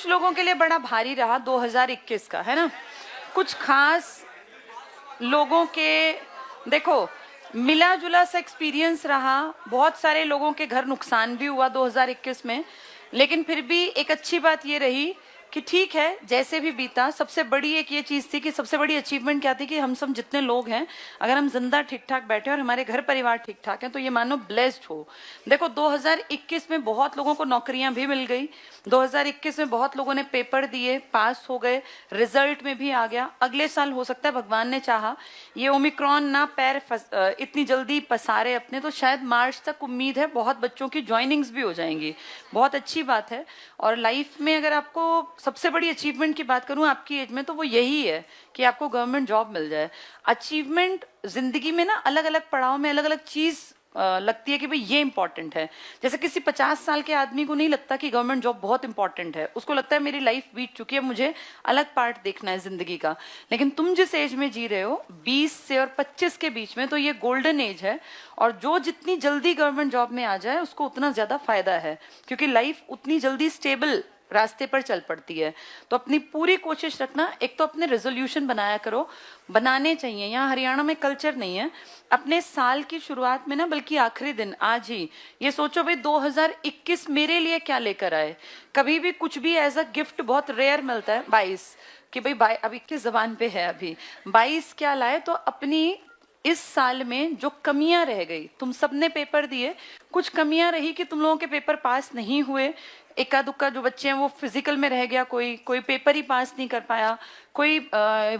कुछ लोगों के लिए बड़ा भारी रहा 2021 का, है ना। कुछ खास लोगों के देखो मिला जुला सा एक्सपीरियंस रहा, बहुत सारे लोगों के घर नुकसान भी हुआ 2021 में, लेकिन फिर भी एक अच्छी बात ये रही कि ठीक है जैसे भी बीता। सबसे बड़ी एक ये चीज थी कि सबसे बड़ी अचीवमेंट क्या थी कि हम सब जितने लोग हैं, अगर हम जिंदा ठीक ठाक बैठे और हमारे घर परिवार ठीक ठाक हैं तो ये मानो ब्लेस्ड हो। देखो 2021 में बहुत लोगों को नौकरियां भी मिल गई, 2021 में बहुत लोगों ने पेपर दिए, पास हो गए, रिजल्ट में भी आ गया। अगले साल हो सकता है भगवान ने चाहा ये ओमिक्रॉन ना पैर इतनी जल्दी पसारे अपने, तो शायद मार्च तक उम्मीद है बहुत बच्चों की ज्वाइनिंग्स भी हो जाएंगी, बहुत अच्छी बात है। और लाइफ में अगर आपको सबसे बड़ी अचीवमेंट की बात करूं आपकी एज में तो वो यही है कि आपको गवर्नमेंट जॉब मिल जाए। अचीवमेंट जिंदगी में ना अलग अलग पड़ाव में अलग अलग चीज लगती है कि भाई ये इंपॉर्टेंट है। जैसे किसी 50 साल के आदमी को नहीं लगता कि गवर्नमेंट जॉब बहुत इंपॉर्टेंट है, उसको लगता है मेरी लाइफ बीत चुकी है, मुझे अलग पार्ट देखना है जिंदगी का। लेकिन तुम जिस एज में जी रहे हो 20 से और 25 के बीच में, तो ये गोल्डन एज है, और जो जितनी जल्दी गवर्नमेंट जॉब में आ जाए उसको उतना ज्यादा फायदा है, क्योंकि लाइफ उतनी जल्दी स्टेबल रास्ते पर चल पड़ती है। तो अपनी पूरी कोशिश रखना, एक तो अपने रेजोल्यूशन बनाया करो, बनाने चाहिए। यहाँ हरियाणा में कल्चर नहीं है, अपने साल की शुरुआत में ना, बल्कि आखिरी दिन आज ही ये सोचो भाई 2021 मेरे लिए क्या लेकर आए। कभी भी कुछ भी एज अ गिफ्ट बहुत रेयर मिलता है 22 कि भाई अब 21 जबान पे है, अभी 22 क्या लाए। तो अपनी इस साल में जो कमियां रह गई, तुम सबने पेपर दिए, कुछ कमियां रही कि तुम लोगों के पेपर पास नहीं हुए, इक्का दुक्का जो बच्चे हैं वो फिजिकल में रह गया, कोई पेपर ही पास नहीं कर पाया, कोई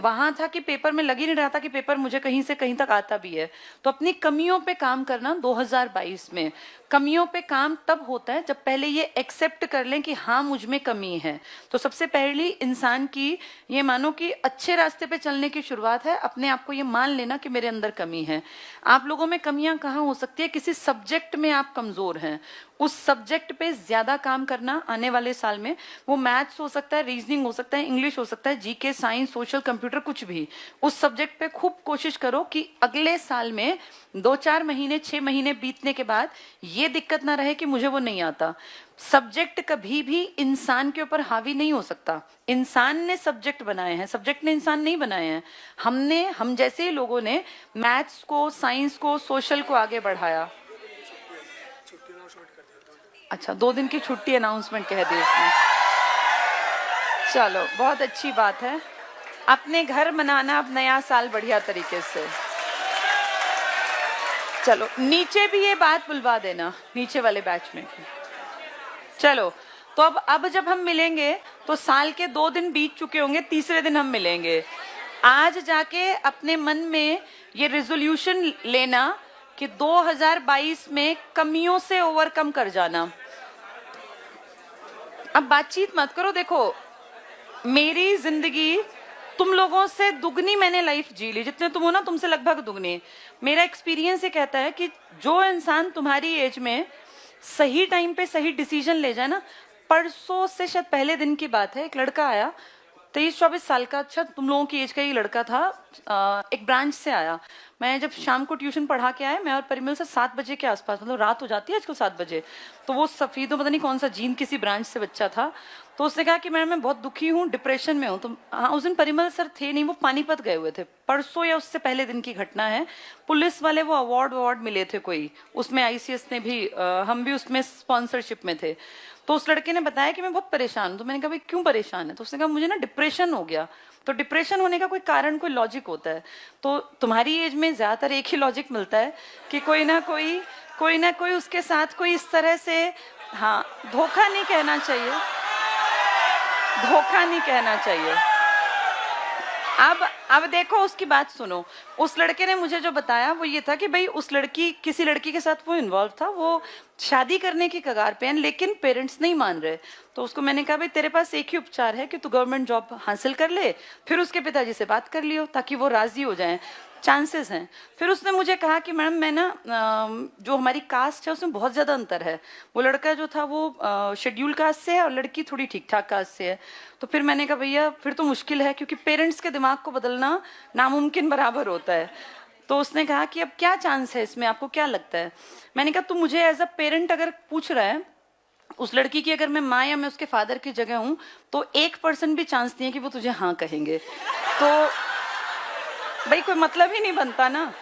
वहां था कि पेपर में लग ही नहीं रहा था कि पेपर मुझे कहीं से कहीं तक आता भी है। तो अपनी कमियों पे काम करना 2022 में। कमियों पे काम तब होता है जब पहले ये एक्सेप्ट कर लें कि हाँ मुझ में कमी है। तो सबसे पहली इंसान की ये मानो कि अच्छे रास्ते पे चलने की शुरुआत है, अपने आप को ये मान लेना कि मेरे अंदर कमी है। आप लोगों में कमियां कहाँ हो सकती है, किसी सब्जेक्ट में आप कमजोर हैं, उस सब्जेक्ट पे ज्यादा काम करना आने वाले साल में। वो मैथ्स हो सकता है, रीजनिंग हो सकता है, इंग्लिश हो सकता है, जीके, साइंस, सोशल, कंप्यूटर, कुछ भी। उस सब्जेक्ट पे खूब कोशिश करो कि अगले साल में 2-4 महीने 6 महीने बीतने के बाद ये दिक्कत ना रहे कि मुझे वो नहीं आता। सब्जेक्ट कभी भी इंसान के ऊपर हावी नहीं हो सकता। इंसान ने सब्जेक्ट बनाए हैं, सब्जेक्ट ने इंसान नहीं बनाए हैं। हम जैसे लोगों ने मैथ्स को, साइंस को, सोशल को आगे बढ़ाया। अच्छा, 2 दिन की छुट्टी अनाउंसमेंट कह दी उसने। चलो बहुत अच्छी बात है, अपने घर मनाना अब नया साल बढ़िया तरीके से। चलो नीचे भी ये बात बुलवा देना, नीचे वाले बैच में। चलो तो अब जब हम मिलेंगे तो साल के 2 दिन बीत चुके होंगे, तीसरे दिन हम मिलेंगे। आज जाके अपने मन में ये रेजोल्यूशन लेना कि 2022 में कमियों से ओवरकम कर जाना। अब बातचीत मत करो, देखो मेरी जिंदगी तुम लोगों से दुगनी मैंने लाइफ जी ली, जितने तुम हो ना तुमसे लगभग दुगनी। मेरा एक्सपीरियंस ये कहता है कि जो इंसान तुम्हारी एज में सही टाइम पे सही डिसीजन ले जाए ना। परसों से शायद पहले दिन की बात है, एक लड़का आया 23-24 साल का, अच्छा तुम लोगों की एज का ही लड़का था, एक ब्रांच से आया। मैं जब शाम को ट्यूशन पढ़ा के आया, मैं और परिमल से 7 बजे के आसपास, मतलब रात हो जाती है आजकल 7 बजे, तो वो सफीदो पता नहीं कौन सा जीन किसी ब्रांच से बच्चा था। तो उसने कहा कि मैं बहुत दुखी हूँ, डिप्रेशन में हूँ। तो हाँ, उस दिन परिमल सर थे नहीं, वो पानीपत गए हुए थे। परसों या उससे पहले दिन की घटना है। पुलिस वाले वो अवार्ड मिले थे कोई, उसमें आईसीएस ने भी, हम भी उसमें स्पॉन्सरशिप में थे। तो उस लड़के ने बताया कि मैं बहुत परेशान हूँ। तो मैंने कहा भाई क्यों परेशान है? तो उसने कहा मुझे ना डिप्रेशन हो गया। तो डिप्रेशन होने का कोई कारण, कोई लॉजिक होता है। तो तुम्हारी एज में ज्यादातर एक ही लॉजिक मिलता है कि कोई ना कोई उसके साथ कोई इस तरह से, हाँ धोखा नहीं कहना चाहिए, धोखा नहीं कहना चाहिए। अब देखो उसकी बात सुनो। उस लड़के ने मुझे जो बताया वो ये था कि भाई किसी लड़की के साथ वो इन्वॉल्व था, वो शादी करने की कगार पे है, लेकिन पेरेंट्स नहीं मान रहे। तो उसको मैंने कहा भाई तेरे पास एक ही उपचार है कि तू गवर्नमेंट जॉब हासिल कर ले, फिर उसके पिताजी से बात कर लियो ताकि वो राजी हो जाएं, चांसेस हैं। फिर उसने मुझे कहा कि मैडम मैं ना, जो हमारी कास्ट है उसमें बहुत ज्यादा अंतर है। वो लड़का जो था वो शेड्यूल कास्ट से है और लड़की थोड़ी ठीक ठाक कास्ट से है। तो फिर मैंने कहा भैया फिर तो मुश्किल है, क्योंकि पेरेंट्स के दिमाग को बदलना नामुमकिन बराबर होता है। तो उसने कहा कि अब क्या चांस है इसमें, आपको क्या लगता है? मैंने कहा तू मुझे एज अ पेरेंट अगर पूछ रहा है उस लड़की की अगर मैं माँ या मैं उसके फादर की जगह हूं तो 1% भी चांस नहीं है कि वो तुझे हाँ कहेंगे। तो भाई कोई मतलब ही नहीं बनता ना।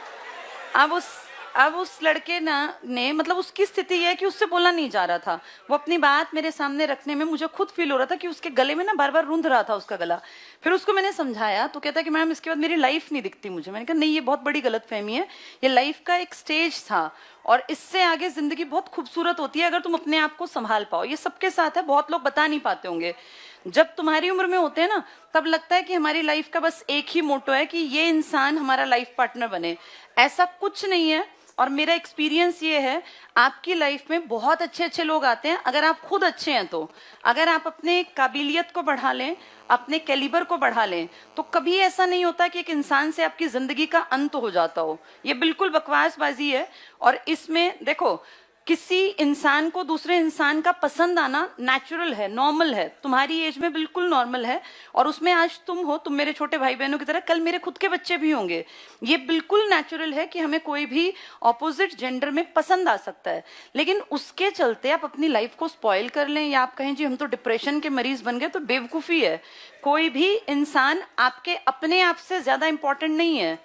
अब उस लड़के ना ने मतलब उसकी स्थिति ये है कि उससे बोला नहीं जा रहा था। वो अपनी बात मेरे सामने रखने में मुझे खुद फील हो रहा था कि उसके गले में ना बार बार रूंध रहा था उसका गला। फिर उसको मैंने समझाया तो कहता कि मैम इसके बाद मेरी लाइफ नहीं दिखती मुझे। मैंने कहा नहीं, ये बहुत बड़ी गलतफहमी है, ये लाइफ का एक स्टेज था और इससे आगे जिंदगी बहुत खूबसूरत होती है अगर तुम अपने आप को संभाल पाओ। ये सबके साथ है, बहुत लोग बता नहीं पाते होंगे। जब तुम्हारी उम्र में होते हैं ना तब लगता है कि हमारी लाइफ का बस एक ही मोटो है कि ये इंसान हमारा लाइफ पार्टनर बने। ऐसा कुछ नहीं है। और मेरा एक्सपीरियंस ये है, आपकी लाइफ में बहुत अच्छे अच्छे लोग आते हैं अगर आप खुद अच्छे हैं तो। अगर आप अपने काबिलियत को बढ़ा लें, अपने कैलिबर को बढ़ा लें, तो कभी ऐसा नहीं होता कि एक इंसान से आपकी जिंदगी का अंत हो जाता हो। ये बिल्कुल बकवासबाजी है। और इसमें देखो, किसी इंसान को दूसरे इंसान का पसंद आना नेचुरल है, नॉर्मल है, तुम्हारी एज में बिल्कुल नॉर्मल है। और उसमें आज तुम हो, तुम मेरे छोटे भाई बहनों की तरह, कल मेरे खुद के बच्चे भी होंगे। ये बिल्कुल नेचुरल है कि हमें कोई भी ऑपोजिट जेंडर में पसंद आ सकता है। लेकिन उसके चलते आप अपनी लाइफ को स्पॉइल कर लें या आप कहें जी हम तो डिप्रेशन के मरीज बन गए, तो बेवकूफ़ी है। कोई भी इंसान आपके अपने आप से ज्यादा इंपॉर्टेंट नहीं है।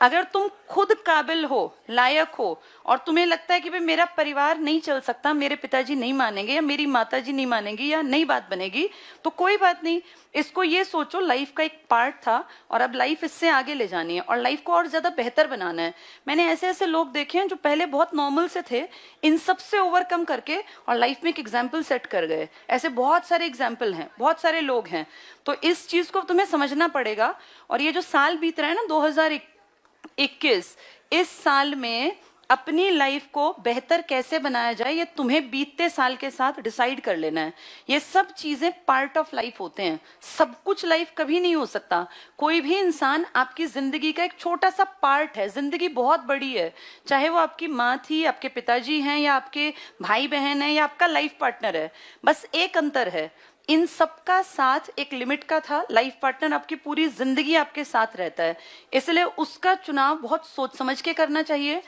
अगर तुम खुद काबिल हो, लायक हो, और तुम्हें लगता है कि भाई मेरा परिवार नहीं चल सकता, मेरे पिताजी नहीं मानेंगे या मेरी माताजी नहीं मानेंगी या नई बात बनेगी, तो कोई बात नहीं। इसको ये सोचो लाइफ का एक पार्ट था और अब लाइफ इससे आगे ले जानी है और लाइफ को और ज्यादा बेहतर बनाना है। मैंने ऐसे ऐसे लोग देखे हैं जो पहले बहुत नॉर्मल से थे, इन सब से ओवरकम करके और लाइफ में एक एग्जाम्पल सेट कर गए। ऐसे बहुत सारे एग्जाम्पल हैं, बहुत सारे लोग हैं। तो इस चीज को तुम्हें समझना पड़ेगा। और ये जो साल बीत रहा है ना 2021, इस साल में अपनी लाइफ को बेहतर कैसे बनाया जाए ये तुम्हें बीतते साल के साथ डिसाइड कर लेना है। ये सब चीजें पार्ट ऑफ लाइफ होते हैं, सब कुछ लाइफ कभी नहीं हो सकता। कोई भी इंसान आपकी जिंदगी का एक छोटा सा पार्ट है। जिंदगी बहुत बड़ी है, चाहे वो आपकी माँ थी, आपके पिताजी हैं या आपके भाई बहन है या आपका लाइफ पार्टनर है। बस एक अंतर है, इन सबका साथ एक लिमिट का था। लाइफ पार्टनर आपकी पूरी जिंदगी आपके साथ रहता है, इसलिए उसका चुनाव बहुत सोच समझ के करना चाहिए।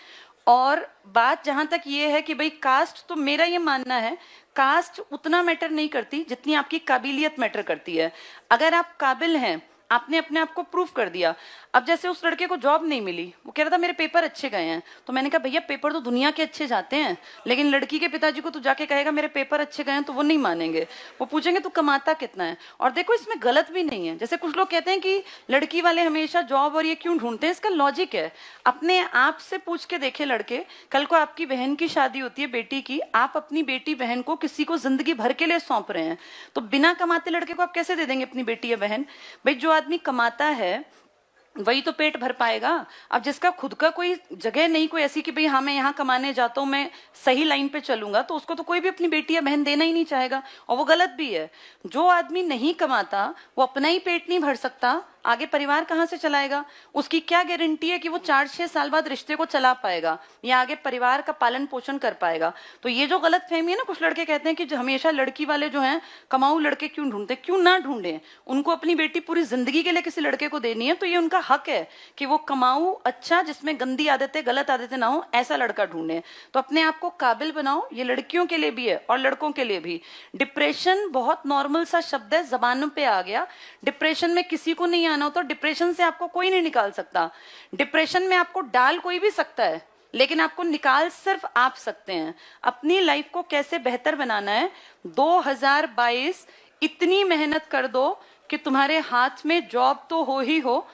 और बात जहां तक ये है कि भाई कास्ट, तो मेरा ये मानना है कास्ट उतना मैटर नहीं करती जितनी आपकी काबिलियत मैटर करती है। अगर आप काबिल हैं, आपने अपने आप को प्रूव कर दिया। अब जैसे उस लड़के को जॉब नहीं मिली, वो कह रहा था मेरे पेपर अच्छे गए हैं, तो मैंने कहा भैया पेपर तो दुनिया के अच्छे जाते हैं, लेकिन लड़की के पिताजी को तू जाके कहेगा मेरे पेपर अच्छे गए हैं तो वो नहीं मानेंगे। वो पूछेंगे तू कमाता कितना है। और देखो इसमें गलत भी नहीं है। जैसे कुछ लोग कहते हैं कि लड़की वाले हमेशा जॉब और ये क्यों ढूंढते हैं, इसका लॉजिक है। अपने आप से पूछ के देखे लड़के, कल को आपकी बहन की शादी होती है, बेटी की, आप अपनी बेटी बहन को किसी को जिंदगी भर के लिए सौंप रहे हैं, तो बिना कमाते लड़के को आप कैसे दे देंगे अपनी बेटी या बहन। भाई जो आदमी कमाता है वही तो पेट भर पाएगा। अब जिसका खुद का कोई जगह नहीं, कोई ऐसी कि भाई हाँ मैं यहाँ कमाने जाता हूँ, मैं सही लाइन पे चलूंगा, तो उसको तो कोई भी अपनी बेटी या बहन देना ही नहीं चाहेगा, और वो गलत भी है। जो आदमी नहीं कमाता वो अपना ही पेट नहीं भर सकता, आगे परिवार कहाँ से चलाएगा। उसकी क्या गारंटी है कि वो 4-6 साल बाद रिश्ते को चला पाएगा या आगे परिवार का पालन पोषण कर पाएगा। तो ये जो गलत फहमी है ना, कुछ लड़के कहते हैं कि हमेशा लड़की वाले जो हैं कमाऊ लड़के क्यों ढूंढते, क्यों ना ढूंढे। उनको अपनी बेटी पूरी जिंदगी के लिए किसी लड़के को देनी है तो ये उनका हक है कि वो कमाऊ अच्छा, जिसमें गंदी आदतें गलत आदतें ना हो, ऐसा लड़का ढूंढे। तो अपने आप को काबिल बनाओ, ये लड़कियों के लिए भी है और लड़कों के लिए भी। डिप्रेशन बहुत नॉर्मल सा शब्द है, जबानों पे आ गया। डिप्रेशन में किसी को नहीं आना होता, डिप्रेशन से आपको कोई नहीं निकाल सकता। डिप्रेशन में आपको डाल कोई भी सकता है, लेकिन आपको निकाल सिर्फ आप सकते हैं। अपनी लाइफ को कैसे बेहतर बनाना है, 2022 इतनी मेहनत कर दो कि तुम्हारे हाथ में जॉब तो हो ही हो,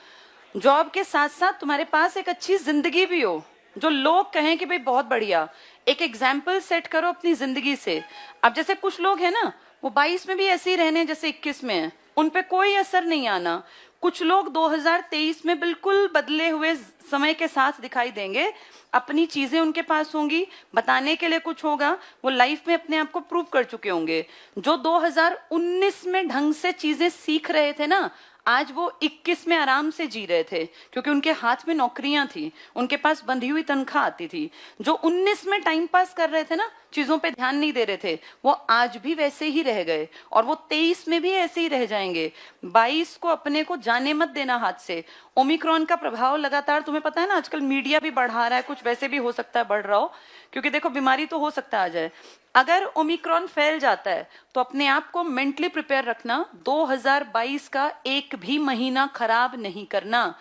जॉब के साथ साथ तुम्हारे पास एक अच्छी जिंदगी भी हो, जो लोग कहें कि भाई बहुत बढ़िया। एक एग्जाम्पल सेट करो अपनी जिंदगी से। अब जैसे कुछ लोग हैं ना, वो 22 में भी ऐसे ही रहने जैसे 21 में है, उन पे कोई असर नहीं आना। कुछ लोग 2023 में बिल्कुल बदले हुए समय के साथ दिखाई देंगे, अपनी चीजें उनके पास होंगी, बताने के लिए कुछ होगा, वो लाइफ में अपने आप को प्रूव कर चुके होंगे। जो 2019 में ढंग से चीजें सीख रहे थे ना, आज वो 21 में आराम से जी रहे थे, क्योंकि उनके हाथ में नौकरियां थी, उनके पास बंधी हुई तनख्वाह आती थी। जो 19 में टाइम पास कर रहे थे ना, चीजों पे ध्यान नहीं दे रहे थे, वो आज भी वैसे ही रह गए और वो 23 में भी ऐसे ही रह जाएंगे। 22 को अपने को जाने मत देना हाथ से। ओमिक्रॉन का प्रभाव लगातार, तुम्हें पता है ना, आजकल मीडिया भी बढ़ा रहा है, कुछ वैसे भी हो सकता है बढ़ रहा हो, क्योंकि देखो बीमारी तो हो सकता है आ जाए। अगर ओमिक्रॉन फैल जाता है तो अपने आप को मेंटली प्रिपेयर रखना, 2022 का एक भी महीना खराब नहीं करना।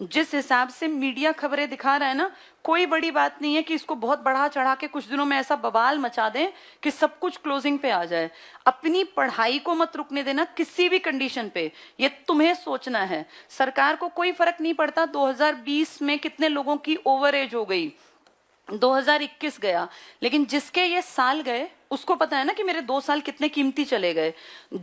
जिस हिसाब से मीडिया खबरें दिखा रहा है ना, कोई बड़ी बात नहीं है कि इसको बहुत बढ़ा चढ़ा के कुछ दिनों में ऐसा बवाल मचा दें कि सब कुछ क्लोजिंग पे आ जाए। अपनी पढ़ाई को मत रुकने देना किसी भी कंडीशन पे, ये तुम्हें सोचना है। सरकार को कोई फर्क नहीं पड़ता 2020 में कितने लोगों की ओवर एज हो गई, 2021 गया, लेकिन जिसके ये साल गए उसको पता है ना कि मेरे 2 साल कितने कीमती चले गए।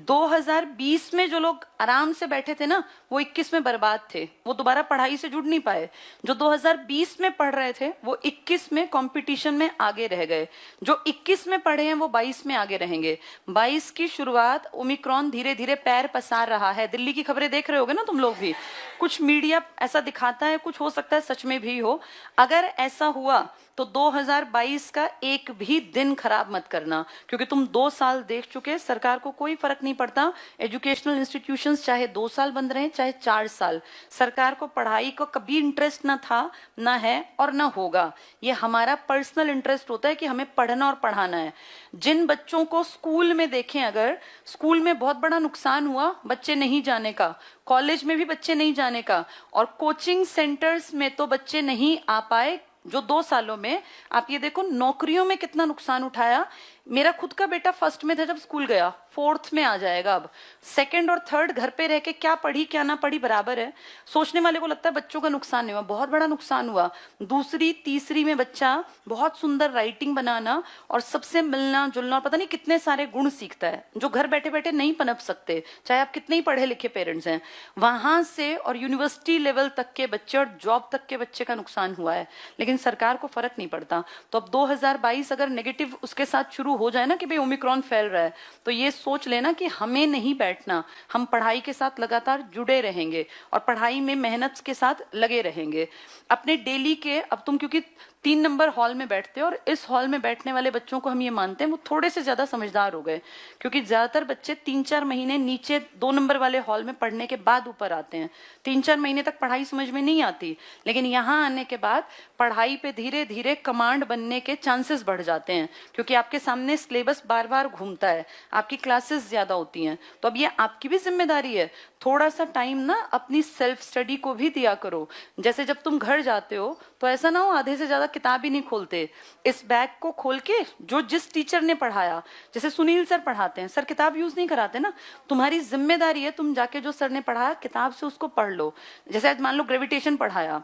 2020 में जो लोग आराम से बैठे थे ना, वो 21 में बर्बाद थे, वो दोबारा पढ़ाई से जुड़ नहीं पाए। जो 2020 में पढ़ रहे थे वो 21 में कंपटीशन में आगे रह गए। जो 21 में पढ़े हैं वो 22 में आगे रहेंगे। 22 की शुरुआत ओमिक्रॉन धीरे धीरे पैर पसार रहा है। दिल्ली की खबरें देख रहे होगे ना तुम लोग भी, कुछ मीडिया ऐसा दिखाता है, कुछ हो सकता है सच में भी हो। अगर ऐसा हुआ तो 2022 का एक भी दिन खराब मत करना, क्योंकि तुम 2 साल देख चुके। सरकार को कोई फर्क नहीं पड़ता, एजुकेशनल इंस्टीट्यूशंस चाहे 2 साल बंद रहे चाहे 4 साल, सरकार को पढ़ाई को कभी इंटरेस्ट ना था, ना है और ना होगा। ये हमारा पर्सनल इंटरेस्ट होता है कि हमें पढ़ना और पढ़ाना है। जिन बच्चों को स्कूल में देखें, अगर स्कूल में बहुत बड़ा नुकसान हुआ बच्चे नहीं जाने का, कॉलेज में भी बच्चे नहीं जाने का, और कोचिंग सेंटर्स में तो बच्चे नहीं आ पाए। जो 2 सालों में आप ये देखो नौकरियों में कितना नुकसान उठाया। मेरा खुद का बेटा फर्स्ट में था जब स्कूल गया, 4th में आ जाएगा अब। 2nd और 3rd घर पे रह के क्या पढ़ी क्या ना पढ़ी बराबर है। सोचने वाले को लगता है बच्चों का नुकसान नहीं हुआ, बहुत बड़ा नुकसान हुआ। 2री 3री में बच्चा बहुत सुंदर राइटिंग बनाना और सबसे मिलना जुलना और पता नहीं कितने सारे गुण सीखता है, जो घर बैठे बैठे नहीं पनप सकते, चाहे आप कितने ही पढ़े लिखे पेरेंट्स हैं। वहां से और यूनिवर्सिटी लेवल तक के बच्चे और जॉब तक के बच्चे का नुकसान हुआ है, लेकिन सरकार को फर्क नहीं पड़ता। तो अब 2022 अगर नेगेटिव उसके साथ शुरू हो जाए ना कि भाई ओमिक्रॉन फैल रहा है, तो ये सोच लेना कि हमें नहीं बैठना, हम पढ़ाई के साथ लगातार जुड़े रहेंगे और पढ़ाई में मेहनत के साथ लगे रहेंगे। अपने डेली के, अब तुम क्योंकि 3 नंबर हॉल में बैठते हो और इस हॉल में बैठने वाले बच्चों को हम ये मानते हैं वो थोड़े से ज्यादा समझदार हो गए, क्योंकि ज्यादातर बच्चे 3-4 महीने नीचे 2 नंबर वाले हॉल में पढ़ने के बाद ऊपर आते हैं। 3-4 महीने तक पढ़ाई समझ में नहीं आती, लेकिन यहाँ आने के बाद पढ़ाई पे धीरे धीरे कमांड बनने के चांसेस बढ़ जाते हैं, क्योंकि आपके सामने सिलेबस बार बार घूमता है, आपकी क्लासेस ज्यादा होती हैं। तो अब ये आपकी भी जिम्मेदारी है, थोड़ा सा टाइम ना अपनी सेल्फ स्टडी को भी दिया करो। जैसे जब तुम घर जाते हो तो ऐसा ना हो आधे से ज्यादा किताब ही नहीं खोलते। इस बैग को खोल के जो जिस टीचर ने पढ़ाया, जैसे सुनील सर पढ़ाते हैं, सर किताब यूज नहीं कराते ना, तुम्हारी जिम्मेदारी है तुम जाके जो सर ने पढ़ाया किताब से उसको पढ़ लो। जैसे आज मान लो ग्रेविटेशन पढ़ाया,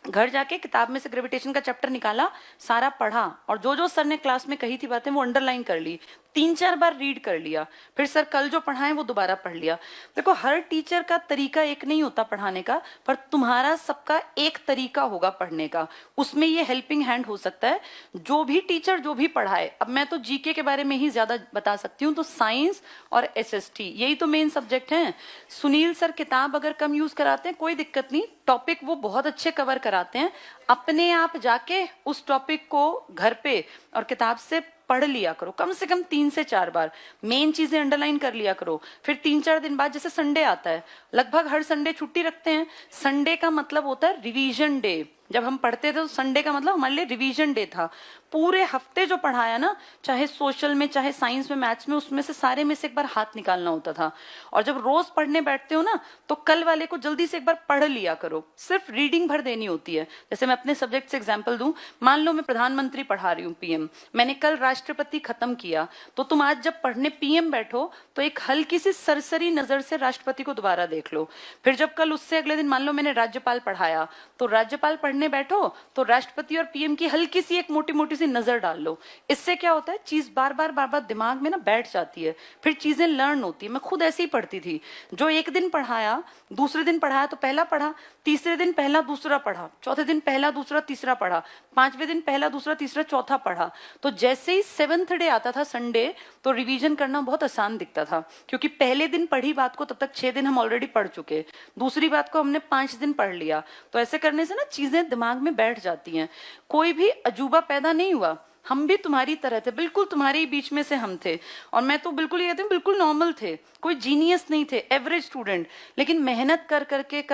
घर जाके किताब में से ग्रेविटेशन का चैप्टर निकाला, सारा पढ़ा और जो जो सर ने क्लास में कही थी बातें वो अंडरलाइन कर ली, 3-4 बार रीड कर लिया, फिर सर कल जो पढ़ाएं वो दोबारा पढ़ लिया। देखो हर टीचर का तरीका एक नहीं होता पढ़ाने का, पर तुम्हारा सबका एक तरीका होगा पढ़ने का, उसमें ये हेल्पिंग हैंड हो सकता है। जो भी टीचर जो भी पढ़ाए, अब मैं तो जीके के बारे में ही ज्यादा बता सकती हूँ, तो साइंस और एसएसटी यही तो मेन सब्जेक्ट हैं। सुनील सर किताब अगर कम यूज कराते हैं कोई दिक्कत नहीं, टॉपिक वो बहुत अच्छे कवर कराते हैं। अपने आप जाके उस टॉपिक को घर पे और किताब से पढ़ लिया करो, कम से कम 3 से 4 बार, मेन चीजें अंडरलाइन कर लिया करो। फिर 3-4 दिन बाद, जैसे संडे आता है, लगभग हर संडे छुट्टी रखते हैं, संडे का मतलब होता है रिवीजन डे। जब हम पढ़ते थे तो संडे का मतलब हमारे लिए रिवीजन डे था। पूरे हफ्ते जो पढ़ाया ना, चाहे सोशल में चाहे साइंस में मैथ्स में, उसमें से सारे में से एक बार हाथ निकालना होता था। और जब रोज पढ़ने बैठते हो ना तो कल वाले को जल्दी से एक बार पढ़ लिया करो, सिर्फ रीडिंग भर देनी होती है। जैसे मैं अपने सब्जेक्ट से एग्जाम्पल दूं, मान लो मैं प्रधानमंत्री पढ़ा रही हूँ, पीएम, मैंने कल राष्ट्रपति खत्म किया, तो तुम आज जब पढ़ने पीएम बैठो तो एक हल्की सी सरसरी नजर से राष्ट्रपति को दोबारा देख लो। फिर जब कल उससे अगले दिन मान लो मैंने राज्यपाल पढ़ाया, तो राज्यपाल पढ़ने बैठो तो राष्ट्रपति और पीएम की हल्की सी एक मोटी मोटी सी नजर डाल लो। इससे क्या होता है, चीज बार बार दिमाग में ना बैठ जाती है, फिर चीजें लर्न होती है। मैं खुद ऐसे ही पढ़ती थी, जो एक दिन पढ़ाया, दूसरे दिन पढ़ाया तो पहला पढ़ा, तीसरे दिन पहला दूसरा पढ़ा, चौथे दिन पहला दूसरा तीसरा पढ़ा, 5वें दिन पहला दूसरा तीसरा चौथा पढ़ा। तो जैसे ही 7th डे आता था संडे, तो रिवीजन करना बहुत आसान दिखता था, क्योंकि पहले दिन पढ़ी बात को तब तक 6 दिन हम ऑलरेडी पढ़ चुके, दूसरी बात को हमने 5 दिन पढ़ लिया। तो ऐसे करने से ना चीजें दिमाग में बैठ जाती हैं। कोई भी अजूबा पैदा नहीं हुआ, हम भी तुम्हारी तरह थे, बिल्कुल तुम्हारे ही बीच में से हम थे। और मैं तो बिल्कुल ये कहती हूँ, बिल्कुल नॉर्मल थे, कोई जीनियस नहीं थे, एवरेज स्टूडेंट। लेकिन मेहनत कर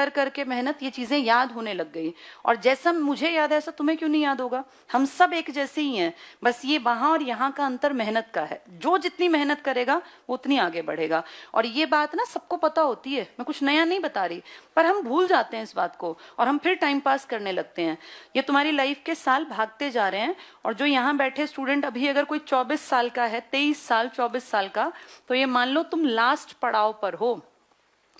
करके मेहनत, ये चीजें याद होने लग गई। और जैसा मुझे याद है ऐसा तुम्हें क्यों नहीं याद होगा? हम सब एक जैसे ही हैं, बस ये वहां और यहाँ का अंतर मेहनत का है। जो जितनी मेहनत करेगा वो उतनी आगे बढ़ेगा। और ये बात ना सबको पता होती है, मैं कुछ नया नहीं बता रही, पर हम भूल जाते हैं इस बात को और हम फिर टाइम पास करने लगते हैं। ये तुम्हारी लाइफ के साल भागते जा रहे हैं। और जो यहाँ बैठे स्टूडेंट, अभी अगर कोई 24 साल का है, 23 साल 24 साल का, तो ये मान लो तुम लास्ट पड़ाव पर हो।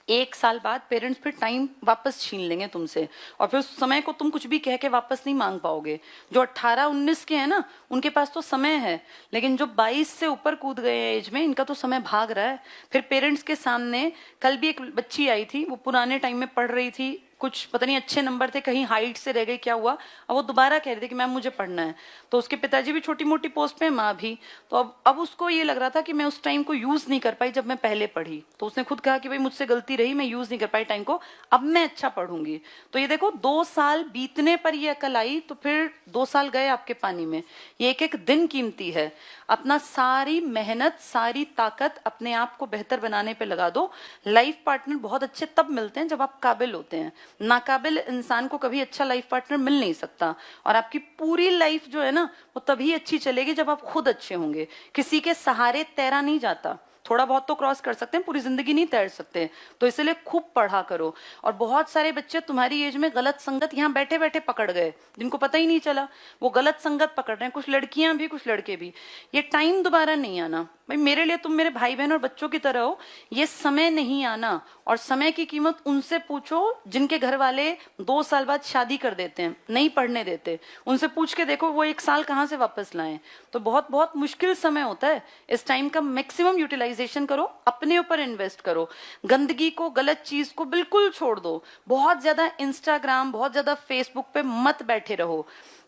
1 साल बाद पेरेंट्स फिर टाइम वापस छीन लेंगे तुमसे, और फिर उस समय को तुम कुछ भी कह के वापस नहीं मांग पाओगे। जो 18-19 के हैं ना, उनके पास तो समय है, लेकिन जो 22 से ऊपर कूद गए एज में, इनका तो समय भाग रहा है। फिर पेरेंट्स के सामने, कल भी एक बच्ची आई थी, वो पुराने टाइम में पढ़ रही थी, कुछ पता नहीं अच्छे नंबर थे, कहीं हाइट से रह गई, क्या हुआ, अब वो दोबारा कह रही थी कि मैम मुझे पढ़ना है। तो उसके पिताजी भी छोटी मोटी पोस्ट पे, माँ भी। तो अब उसको ये लग रहा था कि मैं उस टाइम को यूज नहीं कर पाई जब मैं पहले पढ़ी। तो उसने खुद कहा कि भाई मुझसे गलती रही, मैं यूज नहीं कर पाई टाइम को, अब मैं अच्छा पढ़ूंगी। तो ये देखो, 2 साल बीतने पर ये अकल आई, तो फिर 2 साल गए आपके पानी में। ये एक एक दिन कीमती है। अपना सारी मेहनत, सारी ताकत अपने आप को बेहतर बनाने पे लगा दो। लाइफ पार्टनर बहुत अच्छे तब मिलते हैं जब आप काबिल होते हैं। नाकाबिल इंसान को कभी अच्छा लाइफ पार्टनर मिल नहीं सकता। और आपकी पूरी लाइफ जो है ना, वो तभी अच्छी चलेगी जब आप खुद अच्छे होंगे। किसी के सहारे तैरा नहीं जाता, थोड़ा बहुत तो क्रॉस कर सकते हैं, पूरी जिंदगी नहीं तैर सकते। तो इसलिए खूब पढ़ा करो। और बहुत सारे बच्चे तुम्हारी एज में गलत संगत यहाँ बैठे बैठे पकड़ गए, जिनको पता ही नहीं चला, वो गलत संगत पकड़ रहे हैं। कुछ लड़कियां भी, कुछ लड़के भी। ये टाइम दोबारा नहीं आना भाई। मेरे लिए तुम मेरे भाई बहन और बच्चों की तरह हो, ये समय नहीं आना। और समय की कीमत उनसे पूछो जिनके घर वाले 2 साल बाद शादी कर देते हैं, नहीं पढ़ने देते। उनसे पूछ के देखो वो 1 साल कहाँ से वापस लाएं। तो बहुत बहुत मुश्किल समय होता है। इस टाइम का मैक्सिमम यूटिलाइजेशन करो, अपने ऊपर इन्वेस्ट करो। गंदगी को, गलत चीज को बिल्कुल छोड़ दो। बहुत ज्यादा इंस्टाग्राम, बहुत ज्यादा फेसबुक पे मत बैठे रहो।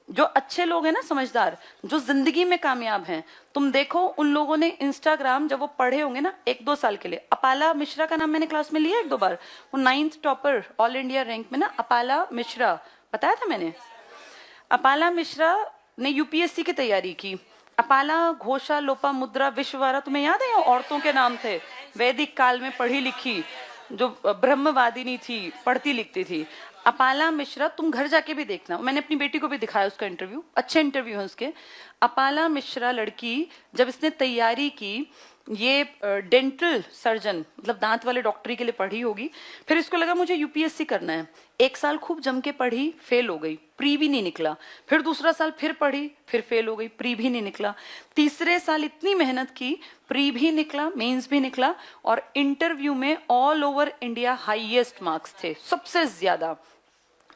जो अच्छे लोग हैं ना, समझदार, जो जिंदगी में कामयाब हैं, तुम देखो उन लोगों ने इंस्टाग्राम, जब वो पढ़े होंगे ना 1-2 साल के लिए। अपाला मिश्रा का नाम मैंने क्लास में लिया 1-2 बार, वो 9th topper all India rank में ना, अपाला मिश्रा, बताया था मैंने। अपाला मिश्रा ने यूपीएससी की तैयारी की। अपाला घोषा लोपा मुद्रा विश्ववारा, तुम्हें याद है? औरतों के नाम थे, वैदिक काल में पढ़ी लिखी, जो ब्रह्मवादिनी थी, पढ़ती लिखती थी। अपाला मिश्रा, तुम घर जाके भी देखना, मैंने अपनी बेटी को भी दिखाया उसका इंटरव्यू, अच्छे इंटरव्यू है उसके। अपाला मिश्रा लड़की, जब इसने तैयारी की, ये डेंटल सर्जन, मतलब दांत वाले डॉक्टरी के लिए पढ़ी होगी। फिर इसको लगा मुझे यूपीएससी करना है। 1 साल खूब जम के पढ़ी, फेल हो गई, प्री भी नहीं निकला। फिर दूसरा साल फिर पढ़ी, फिर फेल हो गई, प्री भी नहीं निकला। तीसरे साल इतनी मेहनत की, प्री भी निकला, मेंस भी निकला, और इंटरव्यू में all over India highest marks थे, सबसे ज्यादा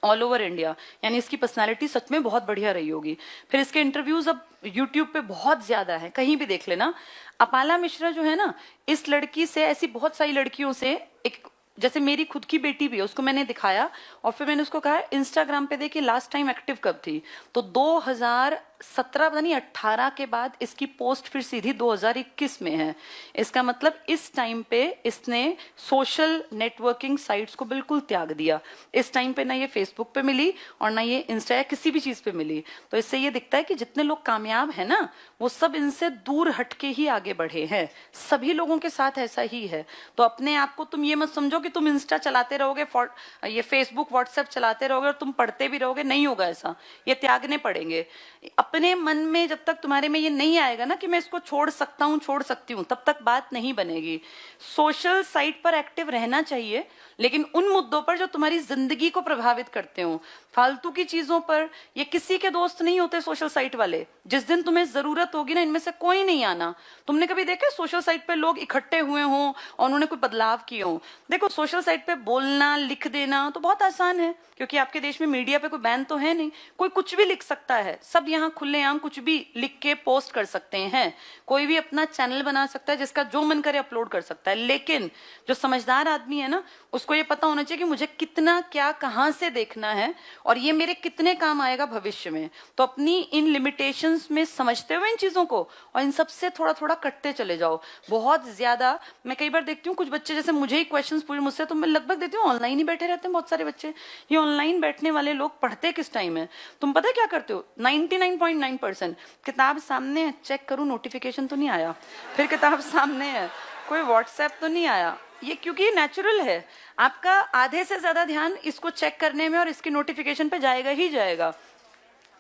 ऑल ओवर इंडिया। यानी इसकी पर्सनालिटी सच में बहुत बढ़िया रही होगी। फिर इसके इंटरव्यूज अब यूट्यूब पे बहुत ज्यादा है, कहीं भी देख लेना। अपाला मिश्रा जो है ना, इस लड़की से, ऐसी बहुत सारी लड़कियों से, एक जैसे मेरी खुद की बेटी भी है, उसको मैंने दिखाया और फिर मैंने उसको कहा इंस्टाग्राम पे देखिए लास्ट टाइम एक्टिव कब थी। तो 2017 पता नहीं 18 के बाद इसकी पोस्ट फिर सीधी 2021 में है। इसका मतलब इस टाइम पे इसने सोशल नेटवर्किंग साइट्स को बिल्कुल त्याग दिया। इस टाइम पे ना ये फेसबुक पे मिली और ना ये इंस्टा या किसी भी चीज पे मिली। तो इससे ये दिखता है कि जितने लोग कामयाब है ना, वो सब इनसे दूर हटके ही आगे बढ़े हैं। सभी लोगों के साथ ऐसा ही है। तो अपने आप को तुम ये मत समझो कि तुम इंस्टा चलाते रहोगे, ये फेसबुक व्हाट्सएप चलाते रहोगे और तुम पढ़ते भी रहोगे, नहीं होगा ऐसा। ये त्यागने पड़ेंगे। अपने मन में जब तक तुम्हारे में ये नहीं आएगा ना कि मैं इसको छोड़ सकता हूँ, छोड़ सकती हूँ, तब तक बात नहीं बनेगी। सोशल साइट पर एक्टिव रहना चाहिए, लेकिन उन मुद्दों पर जो तुम्हारी जिंदगी को प्रभावित करते हो। फालतू की चीजों पर, ये किसी के दोस्त नहीं होते सोशल साइट वाले। जिस दिन तुम्हें जरूरत होगी ना, इनमें से कोई नहीं आना। तुमने कभी देखा सोशल साइट पे लोग इकट्ठे हुए हों और उन्होंने कोई बदलाव किए हों? देखो, सोशल साइट पे बोलना, लिख देना तो बहुत आसान है, क्योंकि आपके देश में मीडिया पे कोई बैन तो है नहीं। कोई कुछ भी लिख सकता है, सब यहाँ खुलेआम कुछ भी लिख के पोस्ट कर सकते हैं। कोई भी अपना चैनल बना सकता है, जिसका जो मन करे अपलोड कर सकता है। लेकिन जो समझदार आदमी है ना, उसको ये पता होना चाहिए कि मुझे कितना क्या कहाँ से देखना है और ये मेरे कितने काम आएगा भविष्य में। तो अपनी इन लिमिटेशंस में समझते हुए इन चीजों को, और इन सबसे थोड़ा थोड़ा कटते चले जाओ। बहुत ज्यादा मैं कई बार देखती हूँ कुछ बच्चे, जैसे मुझे ही क्वेश्चंस पूछे मुझसे, तो मैं लगभग देती हूँ ऑनलाइन ही बैठे रहते हैं बहुत सारे बच्चे। ये ऑनलाइन बैठने वाले लोग पढ़ते किस टाइम है? तुम पता है क्या करते हो? 99 99.9%। किताब सामने है, चेक करूं नोटिफिकेशन तो नहीं आया, फिर किताब सामने है, कोई व्हाट्सएप तो नहीं आया। ये क्योंकि नेचुरल है, आपका आधे से ज्यादा ध्यान इसको चेक करने में और इसकी नोटिफिकेशन पे जाएगा ही जाएगा।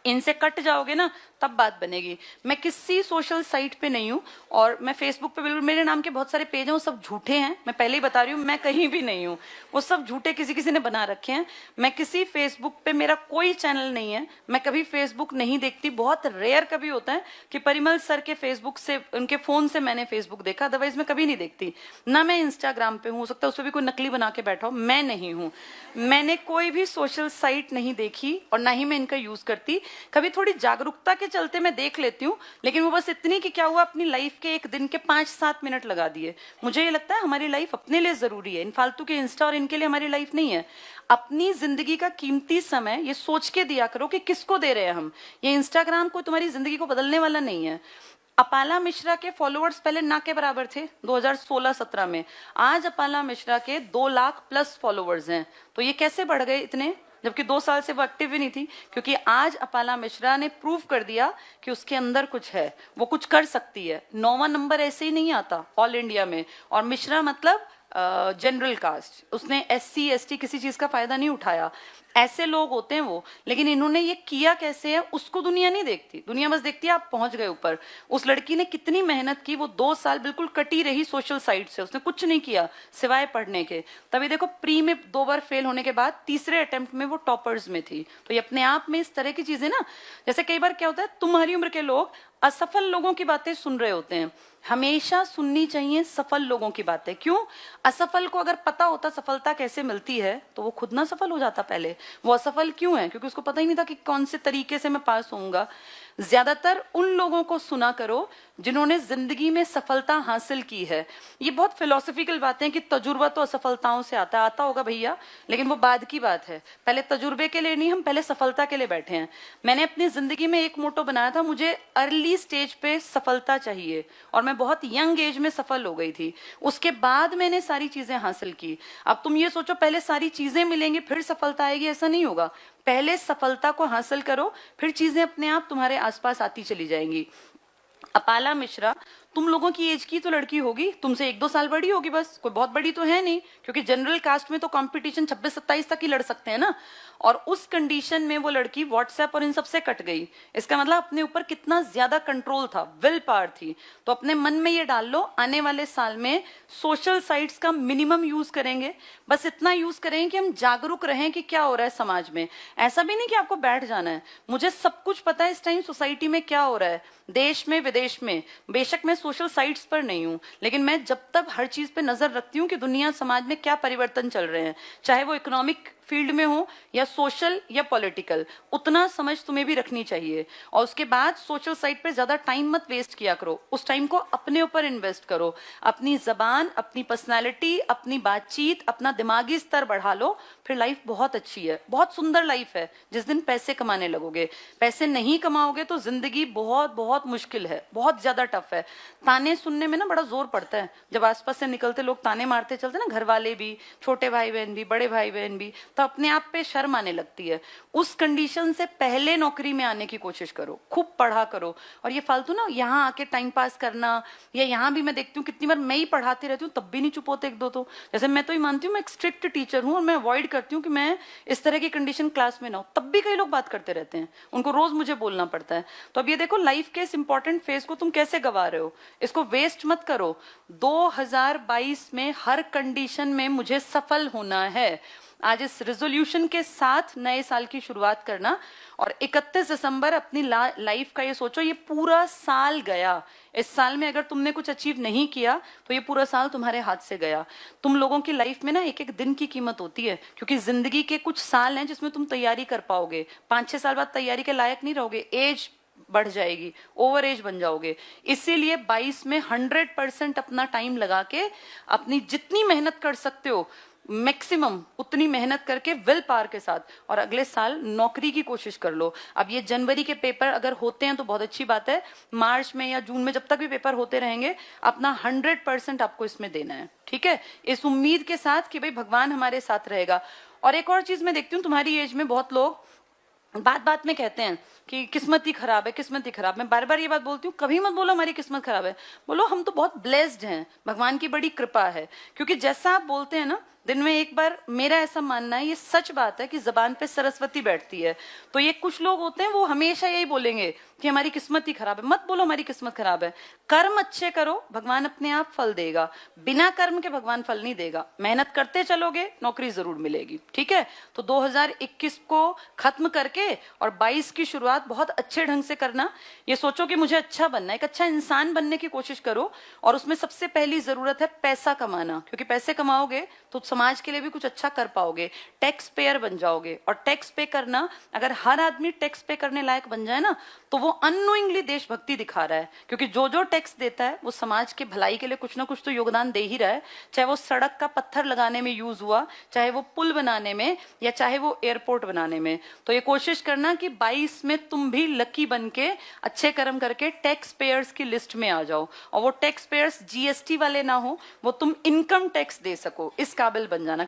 इनसे कट जाओगे ना तब बात बनेगी। मैं किसी सोशल साइट पे नहीं हूँ, और मैं फेसबुक पे बिल्कुल, मेरे नाम के बहुत सारे पेज हैं वो सब झूठे हैं, मैं पहले ही बता रही हूँ, मैं कहीं भी नहीं हूँ, वो सब झूठे किसी किसी ने बना रखे हैं। मैं किसी फेसबुक पे, मेरा कोई चैनल नहीं है, मैं कभी फेसबुक नहीं देखती। बहुत रेयर कभी होता है कि परिमल सर के फेसबुक से, उनके फोन से मैंने फेसबुक देखा, अदरवाइज मैं कभी नहीं देखती। ना मैं इंस्टाग्राम पे हूँ, हो सकता है उस पर भी कोई नकली बना के बैठा हो, मैं नहीं हूँ। मैंने कोई भी सोशल साइट नहीं देखी और ना ही मैं इनका यूज करती। कभी थोड़ी जागरूकता के चलते मैं देख लेती हूँ, लेकिन वो बस इतनी कि क्या हुआ, अपनी लाइफ के एक दिन के 5-7 मिनट लगा दिए। मुझे ये लगता है हमारी लाइफ अपने लिए जरूरी है, इन फालतू के इंस्टा और इनके लिए हमारी लाइफ नहीं है। अपनी जिंदगी का कीमती समय ये सोच के दिया करो कि किसको दे रहे हैं हम। ये इंस्टाग्राम को तुम्हारी जिंदगी को बदलने वाला नहीं है। अपाला मिश्रा के फॉलोअर्स पहले ना के बराबर थे 2016-17 में, आज अपाला मिश्रा के 2 लाख प्लस फॉलोअर्स हैं। तो ये कैसे बढ़ गए इतने, जबकि 2 साल से वो एक्टिव भी नहीं थी? क्योंकि आज अपाला मिश्रा ने प्रूव कर दिया कि उसके अंदर कुछ है, वो कुछ कर सकती है। 9वां नंबर ऐसे ही नहीं आता ऑल इंडिया में, और मिश्रा मतलब जनरल कास्ट, उसने SC ST किसी चीज का फायदा नहीं उठाया। ऐसे लोग होते हैं वो, लेकिन इन्होंने ये किया कैसे है उसको दुनिया नहीं देखती। दुनिया बस देखती है आप पहुंच गए ऊपर। उस लड़की ने कितनी मेहनत की, वो 2 साल बिल्कुल कटी रही सोशल साइट से, उसने कुछ नहीं किया सिवाय पढ़ने के। तभी देखो प्री में 2 बार फेल होने के बाद तीसरे अटेम्प्ट में वो टॉपर्स में थी। तो ये अपने आप में इस तरह की चीजें ना, जैसे कई बार क्या होता है, तुम्हारी उम्र के लोग असफल लोगों की बातें सुन रहे होते हैं। हमेशा सुननी चाहिए सफल लोगों की बातें। क्यों? असफल को अगर पता होता सफलता कैसे मिलती है तो वो खुद ना सफल हो जाता पहले। वो असफल क्यों है? क्योंकि उसको पता ही नहीं था कि कौन से तरीके से मैं पास होऊंगा। ज्यादातर उन लोगों को सुना करो जिन्होंने जिंदगी में सफलता हासिल की है। ये बहुत फिलोसफिकल बातें कि तजुर्बा तो असफलताओं से आता होगा भैया, लेकिन वो बाद की बात है। पहले तजुर्बे के लिए नहीं, हम पहले सफलता के लिए बैठे हैं। मैंने अपनी जिंदगी में एक मोटो बनाया था, मुझे अर्ली स्टेज पे सफलता चाहिए, और मैं बहुत यंग एज में सफल हो गई थी। उसके बाद मैंने सारी चीजें हासिल की। अब तुम ये सोचो पहले सारी चीजें मिलेंगी फिर सफलता आएगी, ऐसा नहीं होगा। पहले सफलता को हासिल करो, फिर चीजें अपने आप तुम्हारे आसपास आती चली जाएंगी। अपाला मिश्रा तुम लोगों की एज की तो लड़की होगी, तुमसे 1-2 साल बड़ी होगी बस, कोई बहुत बड़ी तो है नहीं, क्योंकि जनरल कास्ट में तो कंपटीशन 26-27 तक ही लड़ सकते हैं ना। और उस कंडीशन में वो लड़की व्हाट्सएप और इन सबसे कट गई। इसका मतलब अपने ऊपर कितना ज्यादा कंट्रोल था, विल पावर थी। तो अपने मन में ये डाल लो, आने वाले साल में सोशल साइट्स का मिनिमम यूज करेंगे। बस इतना यूज करेंगे कि हम जागरूक रहें कि क्या हो रहा है समाज में। ऐसा भी नहीं कि आपको बैठ जाना है, मुझे सब कुछ पता है इस टाइम सोसाइटी में क्या हो रहा है, देश में विदेश में। बेशक मैं सोशल साइट्स पर नहीं हूं, लेकिन मैं जब तक हर चीज पे नजर रखती हूँ कि दुनिया समाज में क्या परिवर्तन चल रहे हैं, चाहे वो इकोनॉमिक फील्ड में हो या सोशल या पॉलिटिकल, उतना समझ तुम्हें भी रखनी चाहिए। और उसके बाद सोशल साइट पे ज्यादा टाइम मत वेस्ट किया करो, उस टाइम को अपने ऊपर इन्वेस्ट करो। अपनी जबान, अपनी पर्सनैलिटी, अपनी बातचीत, अपना दिमागी स्तर बढ़ा लो, फिर लाइफ बहुत अच्छी है, बहुत सुंदर लाइफ है। जिस दिन पैसे कमाने लगोगे, पैसे नहीं कमाओगे तो जिंदगी बहुत बहुत मुश्किल है, बहुत ज्यादा टफ है। ताने सुनने में ना बड़ा जोर पड़ता है, जब आसपास से निकलते लोग ताने मारते चलते ना, घर वाले भी, छोटे भाई बहन भी, बड़े भाई बहन भी, तो अपने आप पे शर्म आने लगती है। उस कंडीशन से पहले नौकरी में आने की कोशिश करो, खूब पढ़ा करो। और ये फालतू ना यहाँ आके टाइम पास करना, या यहाँ भी मैं देखती हूँ कितनी बार मैं ही पढ़ाती रहती हूँ तब भी नहीं चुप होते 1-2 तो। जैसे मैं तो ही मानती हूँ मैं एक स्ट्रिक्ट टीचर हूँ और मैं अवॉइड करती हूँ कि मैं इस तरह की कंडीशन क्लास में ना हो, तब भी कई लोग बात करते रहते हैं, उनको रोज मुझे बोलना पड़ता है। तो अब ये देखो लाइफ के इस इंपॉर्टेंट फेज को तुम कैसे गवा रहे हो, इसको वेस्ट मत करो। 2022 में हर कंडीशन में मुझे सफल होना है। आज इस रेजोल्यूशन के साथ नए साल की शुरुआत करना, और 31 दिसंबर अपनी लाइफ का ये सोचो, ये पूरा साल गया, इस साल में अगर तुमने कुछ अचीव नहीं किया तो ये पूरा साल तुम्हारे हाथ से गया। तुम लोगों की लाइफ में ना एक एक दिन की कीमत होती है, क्योंकि जिंदगी के कुछ साल हैं जिसमें तुम तैयारी कर पाओगे। 5-6 साल बाद तैयारी के लायक नहीं रहोगे, एज बढ़ जाएगी, ओवर एज बन जाओगे। इसीलिए 22 में 100% अपना टाइम लगा के अपनी जितनी मेहनत कर सकते हो मैक्सिमम उतनी मेहनत करके विल पावर के साथ, और अगले साल नौकरी की कोशिश कर लो। अब ये जनवरी के पेपर अगर होते हैं तो बहुत अच्छी बात है, मार्च में या जून में जब तक भी पेपर होते रहेंगे अपना 100% आपको इसमें देना है, ठीक है, इस उम्मीद के साथ कि भाई भगवान हमारे साथ रहेगा। और एक और चीज मैं देखती हूँ तुम्हारी एज में बहुत लोग बात बात में कहते हैं कि किस्मत ही खराब है, किस्मत ही खराब। मैं बार बार ये बात बोलती हूँ, कभी मत बोलो हमारी किस्मत खराब है, बोलो हम तो बहुत ब्लेस्ड हैं, भगवान की बड़ी कृपा है। क्योंकि जैसा आप बोलते हैं ना, दिन में एक बार, मेरा ऐसा मानना है, ये सच बात है कि जबान पे सरस्वती बैठती है। तो ये कुछ लोग होते हैं वो हमेशा यही बोलेंगे कि हमारी किस्मत ही खराब है। मत बोलो हमारी किस्मत खराब है, कर्म अच्छे करो, भगवान अपने आप फल देगा। बिना कर्म के भगवान फल नहीं देगा। मेहनत करते चलोगे, नौकरी जरूर मिलेगी। ठीक है, तो 2021 को खत्म करके और 22 की शुरुआत बहुत अच्छे ढंग से करना। ये सोचो कि मुझे अच्छा बनना है, एक अच्छा इंसान बनने की कोशिश करो। और उसमें सबसे पहली जरूरत है पैसा कमाना, क्योंकि पैसे कमाओगे तो समाज के लिए भी कुछ अच्छा कर पाओगे, टैक्स पेयर बन जाओगे। और टैक्स पे करना, अगर हर आदमी टैक्स पे करने लायक बन जाए ना, तो वो अननोइंगली देशभक्ति दिखा रहा है। क्योंकि जो जो टैक्स देता है वो समाज के भलाई के लिए कुछ ना कुछ तो योगदान दे ही रहा है। चाहे वो सड़क का पत्थर लगाने में यूज हुआ, चाहे वो पुल बनाने में, या चाहे वो एयरपोर्ट बनाने में। तो ये कोशिश करना कि 22 में तुम भी लकी बन के अच्छे कर्म करके टैक्स पेयर्स की लिस्ट में आ जाओ। और वो टैक्स पेयर्स जीएसटी वाले ना हो, वो तुम इनकम टैक्स दे सको, इस काबिल बन जाना।